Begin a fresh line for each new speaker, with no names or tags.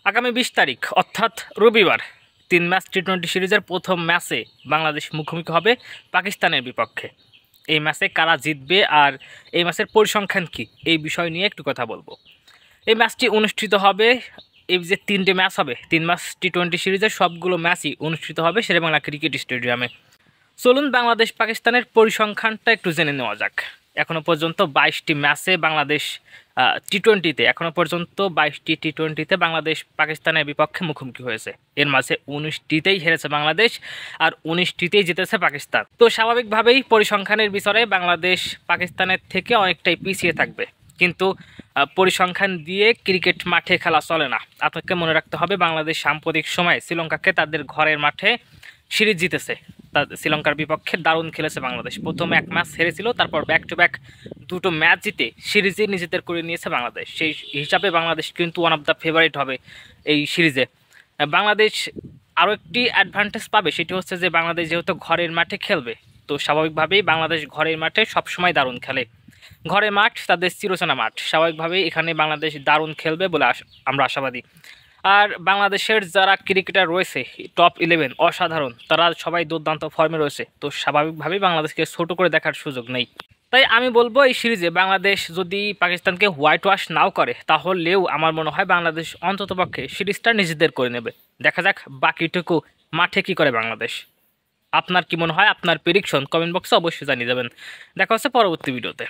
আগামী 20 তারিখ অর্থাৎ রবিবার 3 ম্যাচ টি-20 সিরিজের প্রথম ম্যাচে বাংলাদেশ মুখোমুখি হবে পাকিস্তানের বিপক্ষে। এই ম্যাচে কারা জিতবে আর এই ম্যাচের পরিসংখ্যান কী, এই বিষয় নিয়ে একটু কথা বলবো। এই ম্যাচটি অনুষ্ঠিত হবে, এই যে 3টে ম্যাচ হবে, 3 ম্যাচ টি-20 সিরিজের সবগুলো ম্যাচই অনুষ্ঠিত হবে শেরেবাংলা ক্রিকেট স্টেডিয়ামে। চলুন বাংলাদেশ পাকিস্তানের পরিসংখ্যানটা একটু জেনে নেওয়া যাক। এখনও পর্যন্ত 22টি ম্যাচে বাংলাদেশ টি-20তে এখনও পর্যন্ত 22টি টি-20তে বাংলাদেশ পাকিস্তানের বিপক্ষে মুখোমুখি হয়েছে। এর মাঝে 19টিতেই হেরেছে বাংলাদেশ আর 19টিতেই জিতেছে পাকিস্তান। তো স্বাভাবিকভাবেই পরিসংখ্যানের বিচারে বাংলাদেশ পাকিস্তানের থেকে অনেকটাই পিছিয়ে থাকবে, কিন্তু পরিসংখ্যান দিয়ে ক্রিকেট মাঠে খেলা চলে না। আপনাকে মনে রাখতে হবে বাংলাদেশ সাম্প্রতিক সময়ে শ্রীলঙ্কাকে তাদের ঘরের মাঠে সিরিজ জিতেছে। শ্রীলঙ্কার বিপক্ষে দারুণ খেলেছে বাংলাদেশ। প্রথমে এক ম্যাচ হেরেছিল, তারপর ব্যাক টু ব্যাক দুটো ম্যাচ জিতে সিরিজে নিজেদের করে নিয়েছে বাংলাদেশ। সেই হিসাবে বাংলাদেশ কিন্তু ওয়ান অফ দ্য ফেভারিট হবে এই সিরিজে। বাংলাদেশ আরও একটি অ্যাডভান্টেজ পাবে, সেটি হচ্ছে যে বাংলাদেশ যেহেতু ঘরের মাঠে খেলবে, তো স্বাভাবিকভাবেই বাংলাদেশ ঘরের মাঠে সবসময় দারুণ খেলে। ঘরের মাঠ তাদের চিরচেনা মাঠ, স্বাভাবিকভাবেই এখানে বাংলাদেশ দারুণ খেলবে বলে আমরা আশাবাদী। আর বাংলাদেশের যারা ক্রিকেটার রয়েছে টপ 11 অসাধারণ, তারা সবাই দুর্দান্ত ফর্মে রয়েছে, তো স্বাভাবিকভাবেই বাংলাদেশকে ছোট করে দেখার সুযোগ নেই। তাই আমি বলবো এই সিরিজে বাংলাদেশ যদি পাকিস্তানকে হোয়াইট ওয়াশ নাও করে, তাহলেও আমার মনে হয় বাংলাদেশ অন্ততপক্ষে সিরিজটা নিজেদের করে নেবে। দেখা যাক বাকিটুকু মাঠে কি করে বাংলাদেশ। আপনার কি মনে হয়? আপনার প্রেডিকশন কমেন্ট বক্সে অবশ্যই জানিয়ে দেবেন। দেখা হচ্ছে পরবর্তী ভিডিওতে।